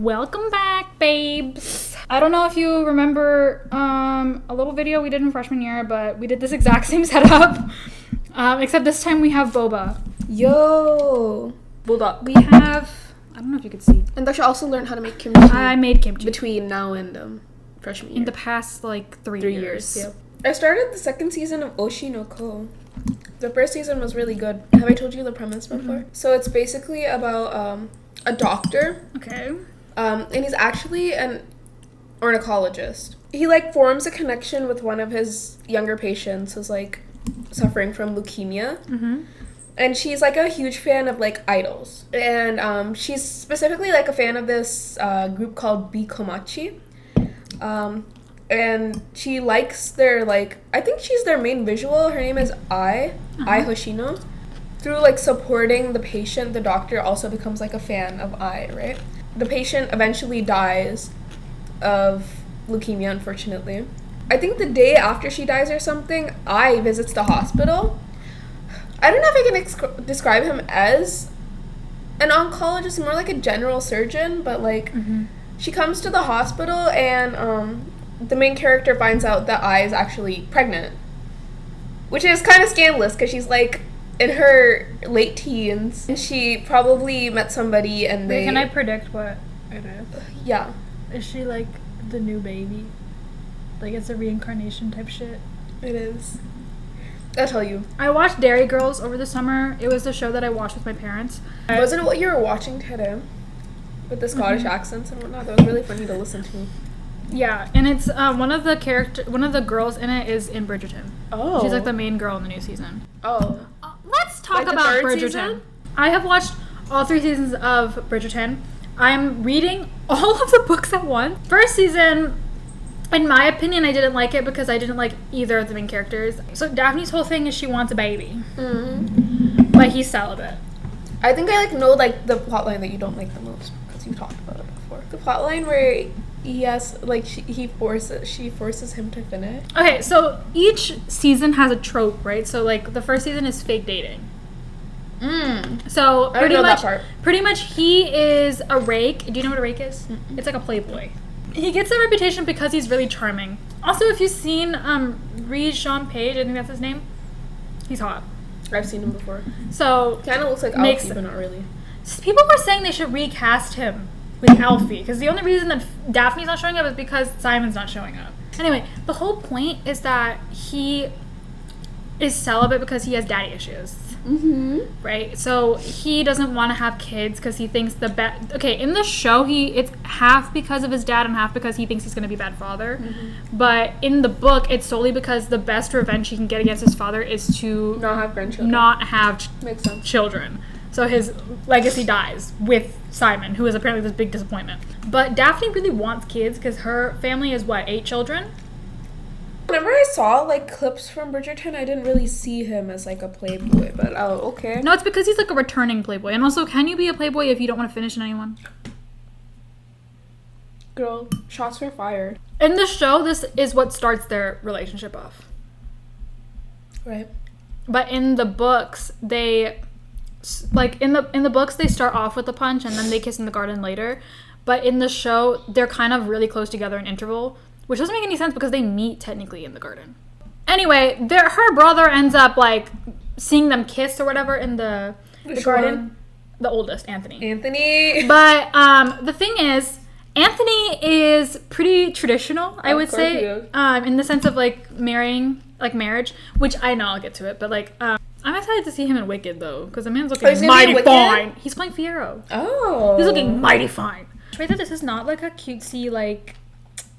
Welcome back, babes. I don't know if you remember a little video we did in freshman year, but we did this exact same setup. Except this time we have boba. Yo! Bulldog. We have... I don't know if you could see. And Dasha also learned how to make kimchi. I made kimchi. Between now and freshman year. In the past, like, three years. Yeah. I started the second season of Oshi no Ko. The first season was really good. Have I told you the premise before? Mm-hmm. So it's basically about a doctor. Okay. And he's actually an ornithologist. He, like, forms a connection with one of his younger patients who's, like, suffering from leukemia. Mm-hmm. And she's, like, a huge fan of, like, idols. And she's specifically, like, a fan of this group called Bikomachi. And she likes their, like, I think she's their main visual. Her name is Ai Hoshino. Through, like, supporting the patient, the doctor also becomes, like, a fan of Ai, right? The patient eventually dies of leukemia, unfortunately. I think the day after she dies or something, Ai visits the hospital. I don't know if I can describe him as an oncologist, more like a general surgeon, but, like, she comes to the hospital and the main character finds out that Ai is actually pregnant, which is kind of scandalous because she's, like, in her late teens, and she probably met somebody and they... Wait, can I predict what it is? Yeah. Is she, like, the new baby? Like, it's a reincarnation type shit? It is. I'll tell you. I watched Dairy Girls over the summer. It was the show that I watched with my parents. Wasn't it what you were watching today? With the Scottish accents and whatnot? That was really funny to listen to. Yeah, and it's one of the girls in it is in Bridgerton. Oh. She's like the main girl in the new season. Oh. Let's talk Like about the third Bridgerton. season? I have watched all 3 seasons of Bridgerton. I'm reading all of the books at once. First season, in my opinion, I didn't like it because I didn't like either of the main characters. So Daphne's whole thing is she wants a baby. Mm-hmm. But he's celibate. I think I, like, know, like, the plotline that you don't like the most because you talked about it before. The plotline where she forces him to finish. Okay, so each season has a trope, right? So, like, the first season is fake dating. So pretty much he is a rake. Do you know what a rake is? Mm-mm. It's like a playboy. He gets that reputation because he's really charming. Also, if you've seen Reed Sean Page, I think that's his name, he's hot. I've seen him before. So kind of looks like Alfie, but not really. People were saying they should recast him with Alfie because the only reason that Daphne's not showing up is because Simon's not showing up. Anyway, the whole point is that he is celibate because he has daddy issues. Mm-hmm. Right? So he doesn't want to have kids because he thinks okay, in the show it's half because of his dad and half because he thinks he's going to be a bad father. Mm-hmm. But in the book, it's solely because the best revenge he can get against his father is to not have grandchildren. Not have Makes sense. Children. So his legacy dies with Simon, who is apparently this big disappointment. But Daphne really wants kids because her family is 8 children? Whenever I saw, like, clips from Bridgerton, I didn't really see him as, like, a playboy, but okay. No, it's because he's, like, a returning playboy. And also, can you be a playboy if you don't want to finish in anyone? Girl, shots were fired. In the show, this is what starts their relationship off. Right. But in the books, they... Like, in the books, they start off with a punch, and then they kiss in the garden later. But in the show, they're kind of really close together in interval, which doesn't make any sense because they meet technically in the garden. Anyway, her brother ends up, like, seeing them kiss or whatever in the garden. The oldest, Anthony. But the thing is, Anthony is pretty traditional, I would say, in the sense of, like, marriage, which I know I'll get to it, but, like, I'm excited to see him in Wicked, though, because the man's looking mighty fine. He's playing Fiyero. Oh. He's looking mighty fine. Shwetha, this is not, like, a cutesy, like,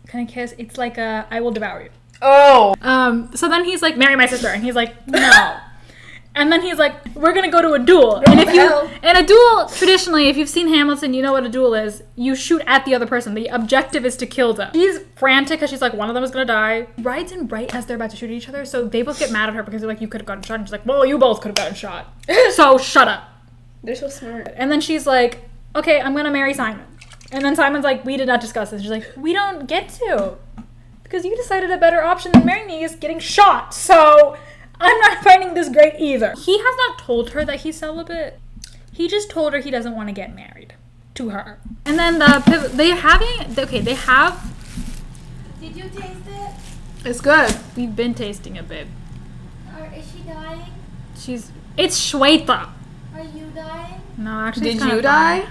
kind of kiss. It's like a, I will devour you. Oh. So then he's like, marry my sister. And he's like, no. And then he's like, we're going to go to a duel. And a duel, traditionally, if you've seen Hamilton, you know what a duel is. You shoot at the other person. The objective is to kill them. She's frantic because she's like, one of them is going to die. Rides in right as they're about to shoot at each other. So they both get mad at her because they're like, you could have gotten shot. And she's like, well, you both could have gotten shot. So shut up. They're so smart. And then she's like, okay, I'm going to marry Simon. And then Simon's like, we did not discuss this. She's like, we don't get to. Because you decided a better option than marrying me is getting shot. So I'm not finding this great either. He has not told her that he's celibate. He just told her he doesn't want to get married to her. And then they have. Did you taste it? It's good. We've been tasting it, babe. Or is she dying? It's shwetha. Are you dying? No, actually. Did you die?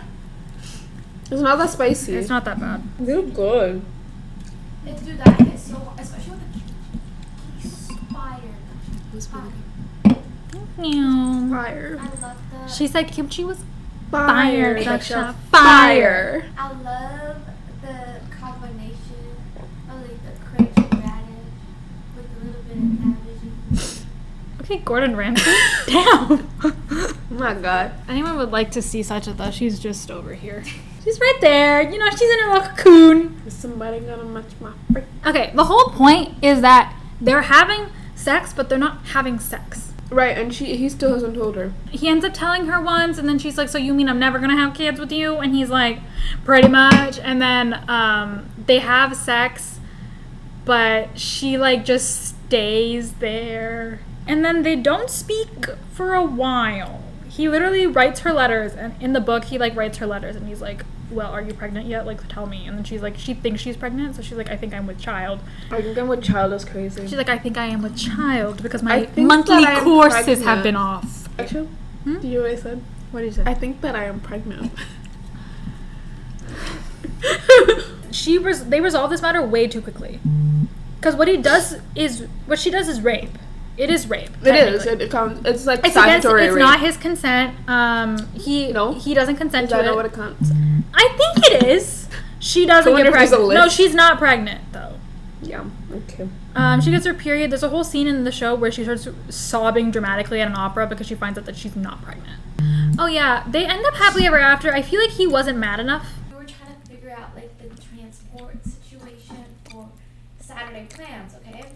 It's not that spicy. It's not that bad. They're good. If you're dying, it's so, especially with the fire. Fire. I love the. She said kimchi was Fire. Daksha. Fire. I love the combination of like the crunchy radish with a little bit of cabbage. Okay, Gordon Ramsay. Down. Oh my god. Anyone would like to see Sachita, she's just over here. She's right there. You know, she's in her little cocoon. Is somebody gonna match my freak? Okay, the whole point is that they're having sex, but they're not having sex. Right, and he still hasn't told her. He ends up telling her once, and then she's like, so you mean I'm never gonna have kids with you? And he's like, pretty much. And then they have sex, but she like just stays there. And then they don't speak for a while. He literally writes her letters, and in the book he like writes her letters, and he's like, well, are you pregnant yet? Like, tell me. And then she's like, she thinks she's pregnant, so she's like, I think I'm with child. I think I'm with child is crazy. She's like, I think I am with child because my monthly courses have been off. Actually, do you know what I said? What did you say? I think that I am pregnant. They resolve this matter way too quickly. Because what she does is rape. It is rape. It is. It counts. It's like statutory rape. It's not his consent. He doesn't consent to it. I know what it counts. I think it is. She doesn't get pregnant. No, she's not pregnant though. Yeah. Okay. She gets her period. There's a whole scene in the show where she starts sobbing dramatically at an opera because she finds out that she's not pregnant. Oh yeah, they end up happily ever after. I feel like he wasn't mad enough. We were trying to figure out like the transport situation for Saturday plans, okay?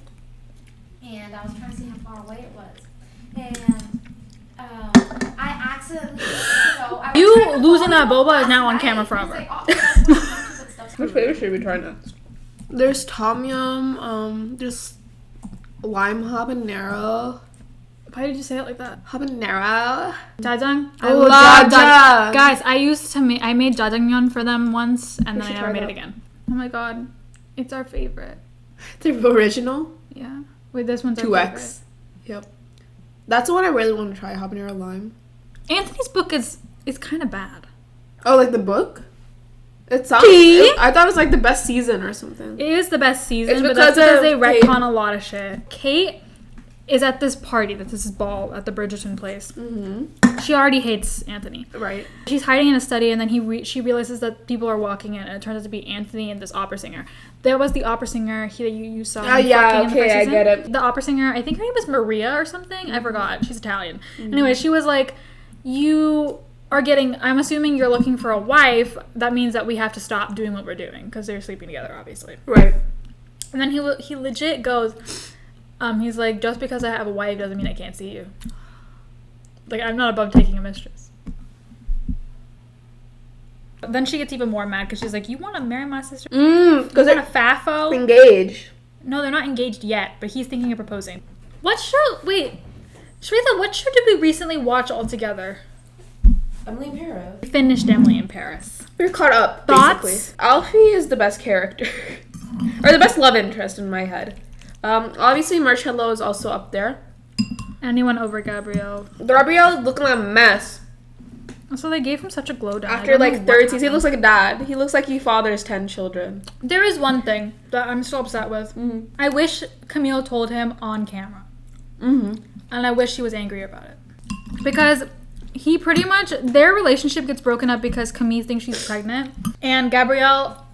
And I was trying to see how far away it was. And I accidentally, losing that boba is now on camera forever. Which flavor should we try next? There's tom yum, there's lime habanero. Why did you say it like that? Habanero. Jajang? I Oh, love jajang. Guys, I made jajangmyeon for them once, and then I never made that. it again. Oh my god. It's our favorite. The original? Yeah. Wait, this one's our 2X. favorite. Yep. That's the one I really want to try, habanero lime. Anthony's book is kind of bad. Oh, like the book? It sounds. I thought it was like the best season or something. It is the best season, It's but that's because they Kate. retcon a lot of shit. Kate is at this party, this ball at the Bridgerton place. Mm-hmm. She already hates Anthony. Right. She's hiding in a study, and then she realizes that people are walking in, and it turns out to be Anthony and this opera singer. There was the opera singer you saw. Oh, yeah, okay, I get it. The opera singer, I think her name was Maria or something. I forgot. She's Italian. Anyway, she was like, you are I'm assuming you're looking for a wife. That means that we have to stop doing what we're doing, because they're sleeping together, obviously. Right. And then he legit goes, he's like, just because I have a wife doesn't mean I can't see you. Like, I'm not above taking a mistress. Then she gets even more mad because she's like, you want to marry my sister? Because they're a FAFO? Engaged. No, they're not engaged yet, but he's thinking of proposing. Shwetha, what show did we recently watch all together? Emily in Paris. We finished Emily in Paris. We're caught up, Thoughts? basically. Alfie is the best character. Or the best love interest in my head. Obviously, Marcello is also up there. Anyone over Gabrielle? Gabrielle looking like a mess. So they gave him such a glow down. After like 30s, he looks like a dad. He looks like he fathers 10 children. There is one thing that I'm still upset with. Mm-hmm. I wish Camille told him on camera. Mm-hmm. And I wish she was angry about it. Because he pretty much, their relationship gets broken up because Camille thinks she's pregnant. And Gabrielle,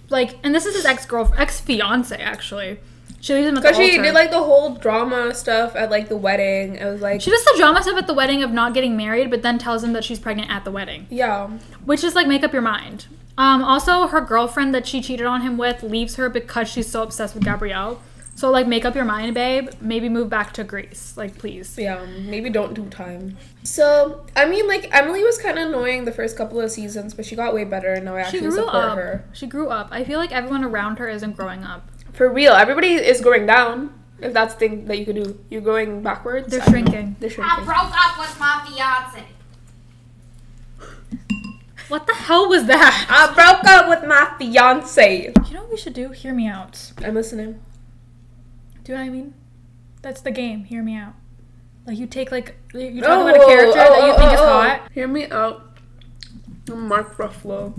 and this is his ex-fiance, actually. She leaves him at the altar. Because she did, the whole drama stuff at, the wedding. It was, She does the drama stuff at the wedding of not getting married, but then tells him that she's pregnant at the wedding. Yeah. Which is, make up your mind. Also, her girlfriend that she cheated on him with leaves her because she's so obsessed with Gabrielle. So, make up your mind, babe. Maybe move back to Greece. Please. Yeah, maybe don't do time. So, I mean, Emily was kind of annoying the first couple of seasons, but she got way better, and now I actually support her. She grew up. I feel like everyone around her isn't growing up. For real, everybody is going down. If that's the thing that you could do, you're going backwards. They're shrinking. I broke up with my fiance. What the hell was that? I broke up with my fiance. You know what we should do? Hear me out. I'm listening. Do you know what I mean? That's the game. Hear me out. Like you take like you talk about a character that you think is hot. Hear me out. Mark Ruffalo.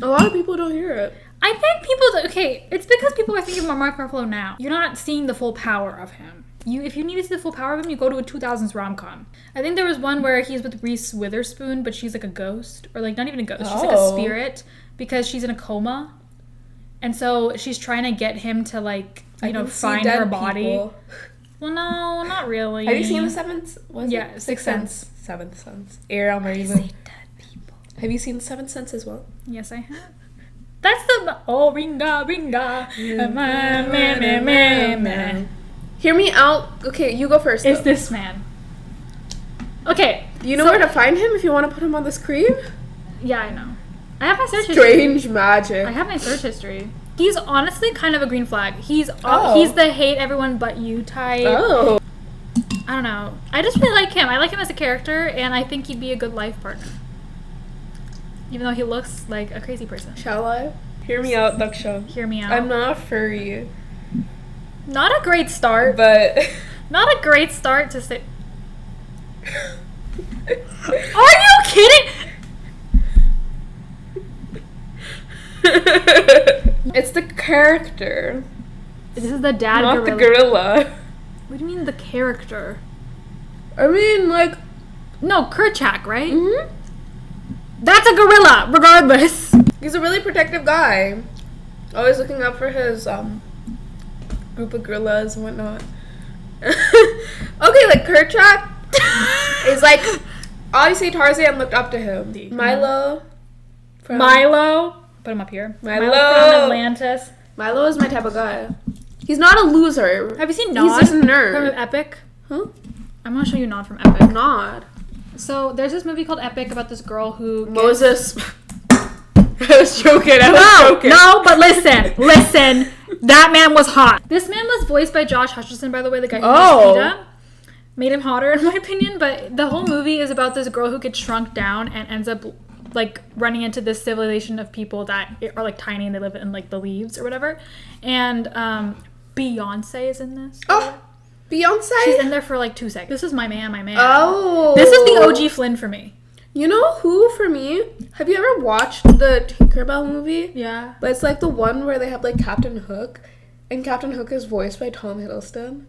A lot of people don't hear it. I think people. It's because people are thinking about Mark Ruffalo now. You're not seeing the full power of him. If you need to see the full power of him, you go to a 2000s rom-com. I think there was one where he's with Reese Witherspoon, but she's like a ghost, or like not even a ghost. She's like a spirit because she's in a coma, and so she's trying to get him to like find her body. People. Well, no, not really. Have you seen the Seventh? Sixth Sense. Seventh Sense. Ariel Raven. Say dead people. Have you seen The Seventh Sense as well? Yes, I have. That's the ringa man. Hear me out. Okay, you go first. It's this man. Okay. Do you know where to find him if you want to put him on the screen? Yeah, I know. I have my search history. Strange magic. I have my search history. He's honestly kind of a green flag. He's the hate everyone but you type. Oh. I don't know. I just really like him. I like him as a character, and I think he'd be a good life partner. Even though he looks like a crazy person. Shall I? Hear me out, Daksha. Hear me out. I'm not a furry. Not a great start. But... Not a great start to say... Are you kidding? It's the character. This is the dad not gorilla. The gorilla. What do you mean the character? I mean, like... No, Kerchak, right? Mm-hmm. That's a gorilla, regardless. He's a really protective guy. Always looking out for his, group of gorillas and whatnot. Okay, like, Kerchak is, like... Obviously, Tarzan looked up to him. Milo. Put him up here. Milo from Atlantis. Milo is my type of guy. He's not a loser. Have you seen Nod? He's just a nerd. From Epic? Huh? I'm gonna show you Nod from Epic. Nod. So, there's this movie called Epic about this girl who... Moses. I was joking. No, but listen. That man was hot. This man was voiced by Josh Hutcherson, by the way, the guy who voiced Peeta. Made him hotter, in my opinion, but the whole movie is about this girl who gets shrunk down and ends up like running into this civilization of people that are like tiny and they live in like the leaves or whatever. And Beyonce is in this. Oh, Beyonce? She's in there for like 2 seconds. This is my man. Oh. This is the OG Flynn for me. You know who for me? Have you ever watched the Tinkerbell movie? Yeah. But it's like the one where they have like Captain Hook, and Captain Hook is voiced by Tom Hiddleston.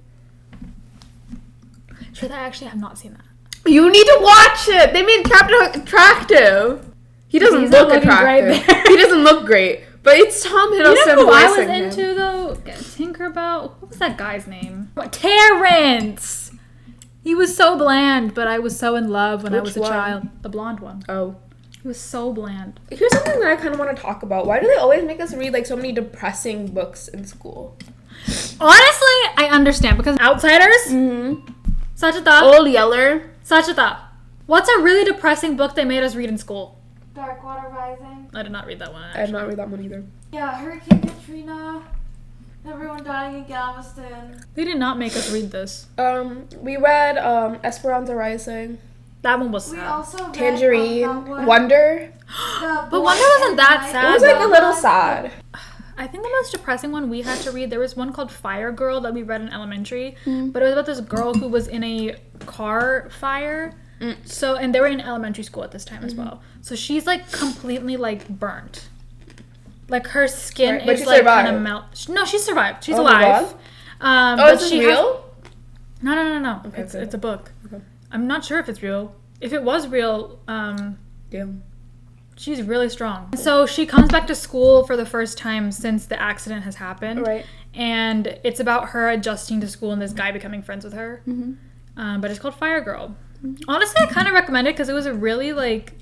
Shwetha, I actually have not seen that. You need to watch it. They made Captain Hook attractive. He doesn't look attractive. He doesn't look great. But it's Tom Hiddleston You know who I was voicing into him. though? Tinkerbell. What was that guy's name? Terrence. He was so bland, but I was so in love when I was a child. The blonde one. Oh. He was so bland. Here's something that I kind of want to talk about. Why do they always make us read like so many depressing books in school? Honestly, I understand because outsiders. Mm-hmm. Sachita. Old Yeller. Sachita. What's a really depressing book they made us read in school? Darkwater Rising. I did not read that one. I did not read that one either. Yeah, Hurricane Katrina. Everyone dying in Galveston. They did not make us read this. We read Esperanza Rising. That one was We sad. also read, Tangerine. one, Wonder. But Wonder wasn't that sad. It was like a little sad. I think the most depressing one we had to read, there was one called Fire Girl that we read in elementary. But it was about this girl who was in a car fire. So, and they were in elementary school at this time as well. So she's like completely like burnt. Like her skin Right, but is she like survived. kind of melt. No, she survived. She's Oh my alive. God. But is this she real? No. Okay, It's a book. Okay. I'm not sure if it's real. If it was real, Damn. she's really strong. So she comes back to school for the first time since the accident has happened. Right. And it's about her adjusting to school and this guy becoming friends with her. But it's called Fire Girl. Honestly, I kind of recommend it because it was a really like...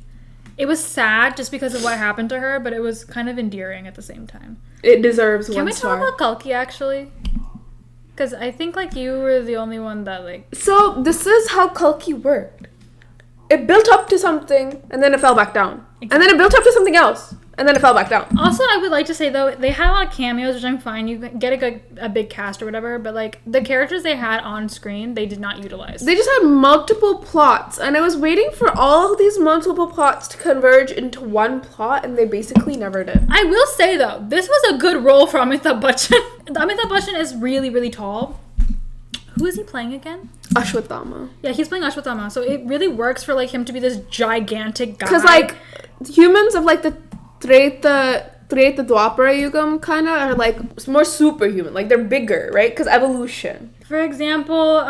It was sad just because of what happened to her, but it was kind of endearing at the same time. It deserves Can one we star. talk about Kalki, actually? Because I think, like, you were the only one that, like... So, this is how Kalki worked. It built up to something, and then it fell back down. And then it built up to something else, And then it fell back down. Also, I would like to say, though, they had a lot of cameos, which I'm fine. You get a big cast or whatever, but, like, the characters they had on screen, they did not utilize. They just had multiple plots, and I was waiting for all of these multiple plots to converge into one plot, and they basically never did. I will say, though, this was a good role for Amitabh Bachchan. Amitabh Bachchan is really, really tall. Who is he playing again? Ashwatthama. Yeah, he's playing Ashwatthama, so it really works for, like, him to be this gigantic guy. Because, like, humans of, like, the Treta Dwapara Yugam kind of are, like, more superhuman. Like, they're bigger, right? Because evolution. For example,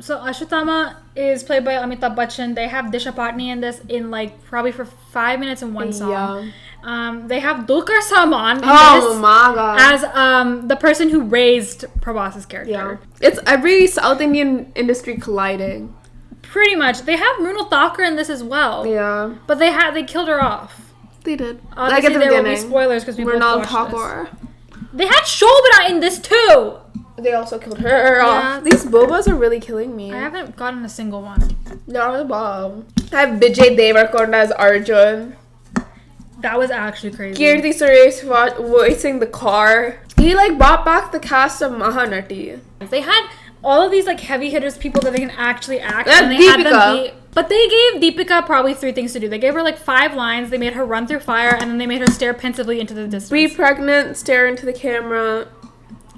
so Ashwatthama is played by Amitabh Bachchan. They have Disha Patni in this in, like, probably for 5 minutes in one song. Yeah. They have Dulquer Salmaan in this my God. as the person who raised Prabhas's character. Yeah. It's every South Indian industry colliding. Pretty much. They have Mrunal Thakur in this as well. Yeah. But they killed her off. They did. Obviously, like at the there beginning. will be spoilers because we both watched this. They had Shobana in this too! They also killed her off. These bobas are really killing me. I haven't gotten a single one. They're a bomb. I have Vijay Deverakonda as Arjun. That was actually crazy. Kirti Suresh voicing the car. He, like, brought back the cast of Mahanati. They had all of these, like, heavy hitters, people that they can actually act. And they Deepika. had them but they gave Deepika probably 3 things to do. They gave her, like, 5 lines. They made her run through fire, and then they made her stare pensively into the distance. Be pregnant, stare into the camera.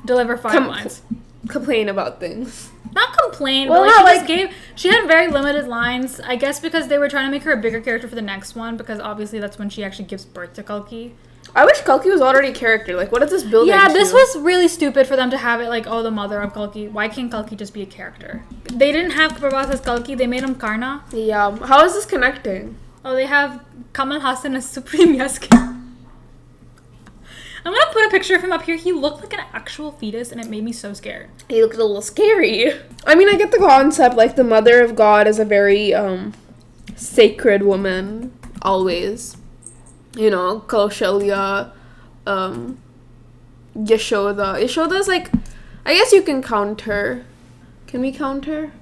Deliver 5 lines. Complain about things. Not complain, well, but like, she had very limited lines. I guess because they were trying to make her a bigger character for the next one, because obviously that's when she actually gives birth to Kalki. I wish Kalki was already a character. Like, what is this building? Yeah, this was really stupid for them to have it like, oh, the mother of Kalki. Why can't Kalki just be a character? They didn't have Prabhas as Kalki. They made him Karna. Yeah. How is this connecting? Oh, they have Kamal Hassan as Supreme Yaski. I'm gonna put a picture of him up here. He looked like an actual fetus, and it made me so scared. He looked a little scary. I mean, I get the concept. Like, the mother of God is a very sacred woman. Always. You know, Kaushalya, Yashoda. Yashoda's like, I guess you can count her. Can we count her?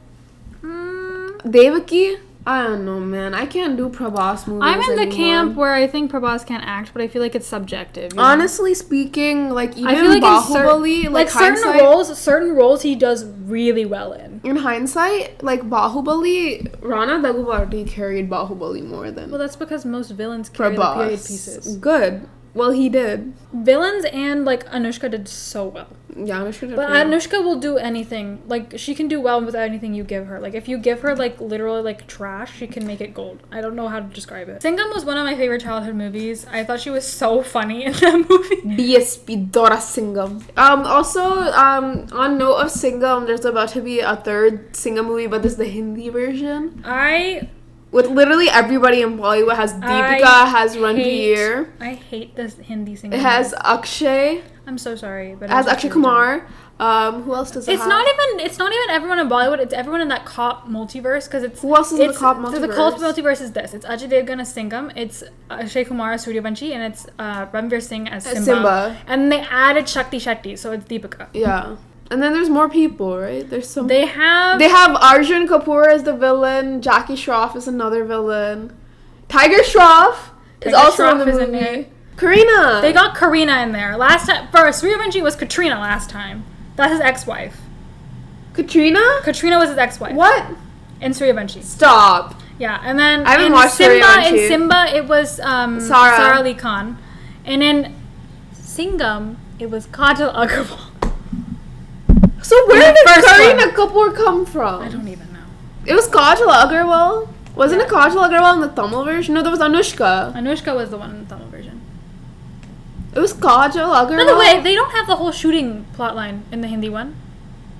Devaki? I don't know, man. I can't do Prabhas movies I'm in the anymore. camp where I think Prabhas can't act, but I feel like it's subjective. Honestly speaking, like, even I feel like Bahubali, certain roles he does really well in. In hindsight, like, Bahubali, Rana Daggubati carried Bahubali more than Well, that's because most villains carry the period pieces. Good. Well, he did. Villains and, like, Anushka did so well. Yeah, Anushka did. But Anushka will do anything. Like, she can do well with anything you give her. Like, if you give her, like, literally, like, trash, she can make it gold. I don't know how to describe it. Singham was one of my favorite childhood movies. I thought she was so funny in that movie. DSP Dora Singham. Also, on note of Singham, there's about to be a 3rd Singham movie, but this is the Hindi version. With literally everybody in Bollywood. Has Deepika, has Ranveer. I hate this Hindi Singham. It has Akshay. I'm so sorry, but it has Akshay Kumar. Who else does it have? It's not even everyone in Bollywood. It's everyone in that cop multiverse, because it's who else is in the cop multiverse? The cop multiverse is this. It's Ajay Devgn as Singham. It's Akshay Kumar as Suryavanshi, and it's Ranveer Singh as Simba. And they added Shakti Shetty, so it's Deepika. Yeah. And then there's more people, right? There's some. They have Arjun Kapoor as the villain. Jackie Shroff is another villain. Tiger Shroff is also in the movie. Karina. They got Karina in there last time. First, Suryavanshi was Katrina last time. That's his ex-wife. Katrina? Katrina was his ex-wife. What? In Suryavanshi. Stop. Yeah, and then I haven't watched Suryavanshi. In Simba, it was Sara Ali Khan, and in Singham, it was Kajal Agarwal. So where did Kareena Kapoor come from? I don't even know. It was Kajal Agarwal? Wasn't it Kajal Agarwal in the Tamil version? No, that was Anushka. Anushka was the one in the Tamil version. It was Kajal Agarwal? By the way, they don't have the whole shooting plotline in the Hindi one.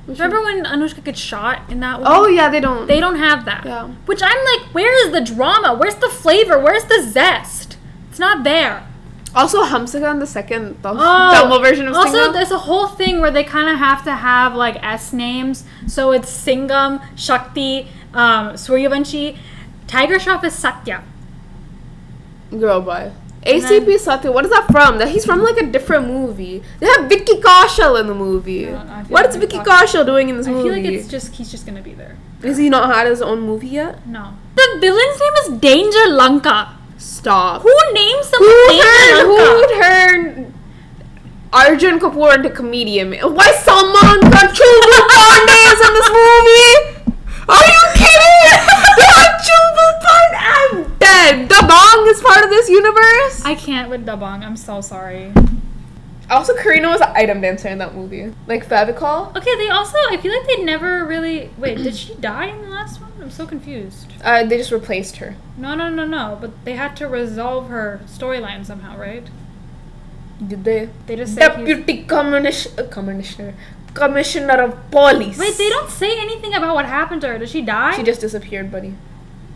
Remember when Anushka gets shot in that one? Oh, yeah, they don't. They don't have that. Yeah. Which I'm like, where is the drama? Where's the flavor? Where's the zest? It's not there. Also, Hamsaka in the second Tamil version of Singham. Also, there's a whole thing where they kind of have to have, like, S names. So it's Singham, Shakti, Suryavanshi. Tiger Shroff is Satya. Girl, bye. ACP Satya, what is that from? He's from, like, a different movie. They have Vicky Kaushal in the movie. What is Vicky Kaushal doing in this movie? I feel like he's just gonna be there. Has he not had his own movie yet? No. The villain's name is Danger Lanka. Stop. Who names someone Who turned Arjun Kapoor into comedian? Why someone got Chulbul Pandey's in this movie? Are you kidding? They have Chulbul Pandey. I'm dead. Dabang is part of this universe. I can't with Dabang. I'm so sorry. Also, Karina was an item dancer in that movie. Like Favicol. Okay, they also, I feel like they never really... Wait, did she die in the last one? I'm so confused. They just replaced her. No. But they had to resolve her storyline somehow, right? Did they? They just said Deputy Commissioner of Police. Wait, they don't say anything about what happened to her. Did she die? She just disappeared, buddy.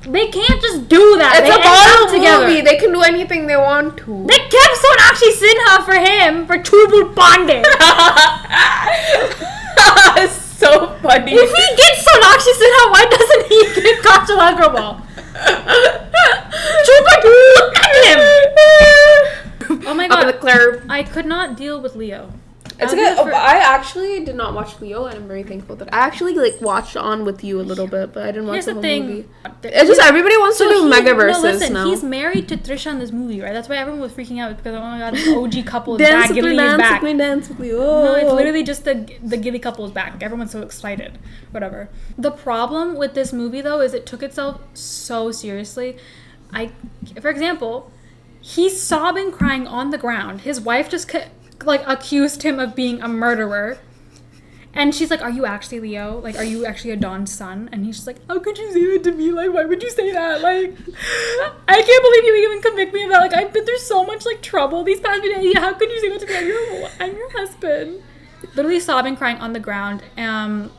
They can't just do that. It's they a Bollywood together. movie. They can do anything they want to. They kept Sonakshi Sinha for him for Chulbul Pandey. It's so funny. If he gets Sonakshi Sinha, why doesn't he get Kajal Agrawal? Look at him. Oh my god. I could not deal with Leo. It's good. I actually did not watch Leo, and I'm very thankful that I actually watched on with you a little bit, but I didn't watch the whole movie. It's just everybody wants to do mega verses now. He's married to Trisha in this movie, right? That's why everyone was freaking out because oh my god, this OG couple is back. Gilly is back. Dance with me. No, it's literally just the Gilly couple is back. Everyone's so excited. Whatever. The problem with this movie though is it took itself so seriously. For example, he's sobbing, crying on the ground. His wife just accused him of being a murderer. And she's like, are you actually Leo? Like, are you actually a Don's son? And he's just like, how could you say that to me? Like, why would you say that? Like, I can't believe you even convict me of that. Like, I've been through so much, trouble these past few days. How could you say that to me? I'm your husband. Literally sobbing, crying on the ground. And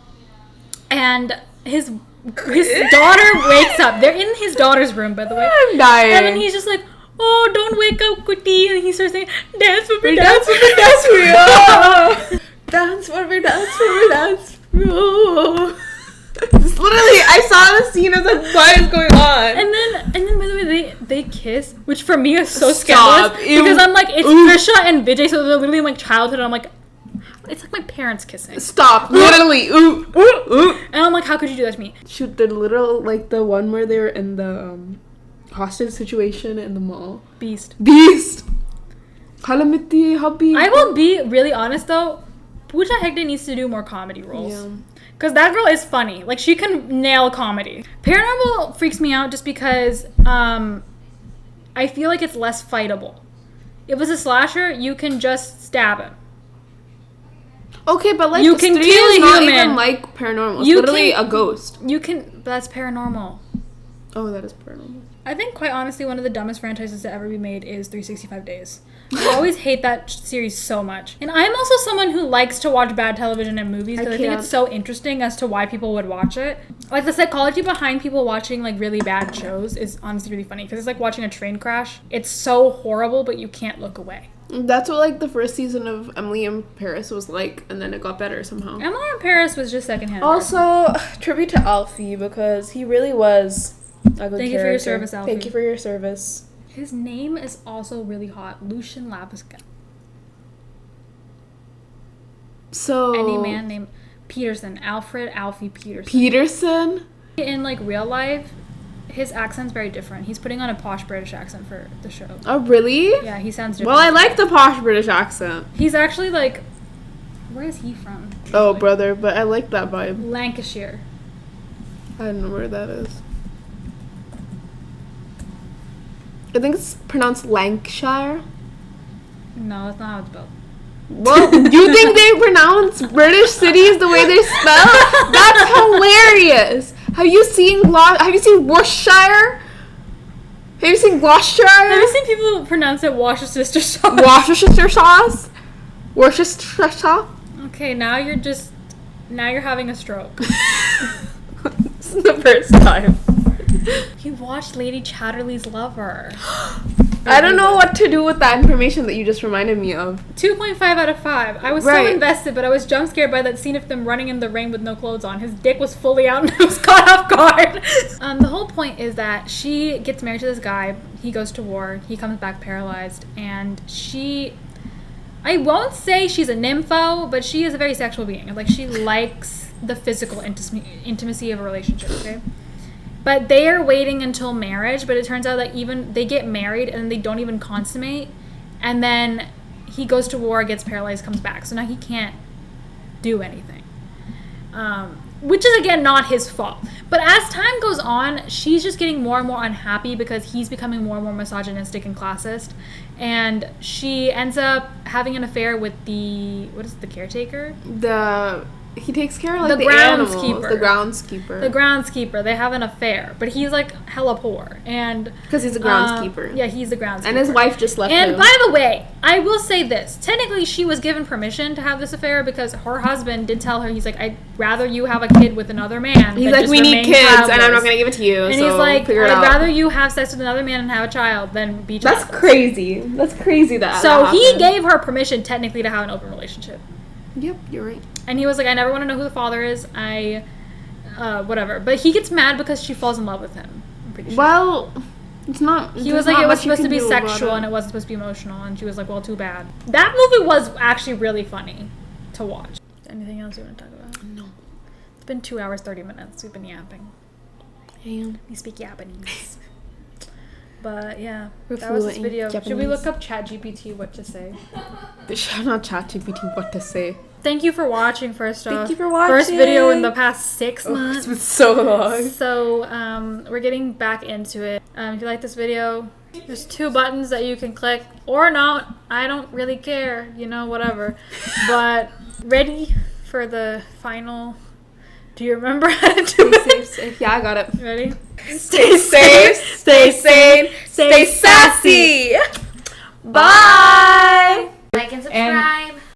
his daughter wakes up. They're in his daughter's room, by the way. I'm dying. And then he's just like, oh, don't wake up, Kuti. And he starts saying, dance for me, dance for me, dance for me. Oh. Dance for me, dance for me, dance for me. Oh. Just literally, I saw the scene of what is going on. And then by the way, they kiss, which for me is so scandalous. Because I'm like, it's Trisha and Vijay, so they're literally like childhood. And I'm like, it's like my parents kissing. Stop. Literally. Ooh. And I'm like, how could you do that to me? Shoot, the little, the one where they were in the hostage situation in the mall. Beast. Kalamiti, hubby. I will be really honest though. Pooja Hegde needs to do more comedy roles. Yeah. Because that girl is funny. Like, she can nail comedy. Paranormal freaks me out just because I feel like it's less fightable. If it was a slasher, you can just stab him. Okay, but you can kill a not human. Even like paranormal. It's literally a ghost. You can, but that's paranormal. Oh, that is paranormal. I think, quite honestly, one of the dumbest franchises to ever be made is 365 Days. I always hate that series so much. And I'm also someone who likes to watch bad television and movies because I think it's so interesting as to why people would watch it. Like, the psychology behind people watching, really bad shows is honestly really funny because it's like watching a train crash. It's so horrible, but you can't look away. That's what, the first season of Emily in Paris was like, and then it got better somehow. Emily in Paris was just secondhand. Also, tribute to Alfie because he really was a good character. Thank you for your service, Alfie. Thank you for your service. His name is also really hot. Lucian Lapiska. So... Any man named Peterson. Alfie Peterson. Peterson? In, real life, his accent's very different. He's putting on a posh British accent for the show. Oh, really? Yeah, he sounds different. Well, I like the posh British accent. He's actually, where is he from? Oh, brother, but I like that vibe. Lancashire. I don't know where that is. I think it's pronounced Lancashire. No, that's not how it's spelled. Well, you think they pronounce British cities the way they spell? That's hilarious. Have you seen Worcestershire? Have you seen Gloucestershire? Have you seen people pronounce it Worcestershire sauce? Worcestershire sauce? Worcestershire sauce? Okay, now you're having a stroke. This is the first time. You watched Lady Chatterley's Lover. I don't know what to do with that information that you just reminded me of. 2.5 out of 5. I was so invested, but I was jump scared by that scene of them running in the rain with no clothes on. His dick was fully out and I was caught off guard. The whole point is that she gets married to this guy. He goes to war. He comes back paralyzed. And I won't say she's a nympho, but she is a very sexual being. She likes the physical intimacy of a relationship, okay? But they are waiting until marriage, but it turns out that even they get married and they don't even consummate. And then he goes to war, gets paralyzed, comes back. So now he can't do anything. Which is, again, not his fault. But as time goes on, she's just getting more and more unhappy because he's becoming more and more misogynistic and classist. And she ends up having an affair with the caretaker? He takes care of, like, the animals. groundskeeper. The groundskeeper. They have an affair. But he's, like, hella poor. And because he's a groundskeeper. Yeah, he's a groundskeeper. And his wife just left him. And by the way, I will say this. Technically, she was given permission to have this affair because her husband did tell her, he's like, I'd rather you have a kid with another man. He's like, we need kids, and I'm not going to give it to you. And so he's like, I'd rather you have sex with another man and have a child than be childless. That's crazy. That's crazy that So he gave her permission, technically, to have an open relationship. Yep, you're right. And he was like, I never want to know who the father is. Whatever. But he gets mad because she falls in love with him. I'm pretty sure. Well, it's not. He was like, it was supposed to be sexual and it wasn't supposed to be emotional. And she was like, well, too bad. That movie was actually really funny to watch. Anything else you want to talk about? No. It's been 2 hours, 30 minutes. We've been yapping. Damn. We speak Japanese. But yeah, We're that was this fluent in video. Should we Japanese. look up ChatGPT what to say? Not ChatGPT, what to say. Thank you for watching, first off. Thank you for watching. First video in the past 6 months. It's been so long. So, we're getting back into it. If you like this video, there's 2 buttons that you can click or not. I don't really care, whatever. But ready for the final. Do you remember how to do it? Safe. Yeah, I got it. Ready? Stay safe, stay sane, stay sassy. Bye. Like and subscribe.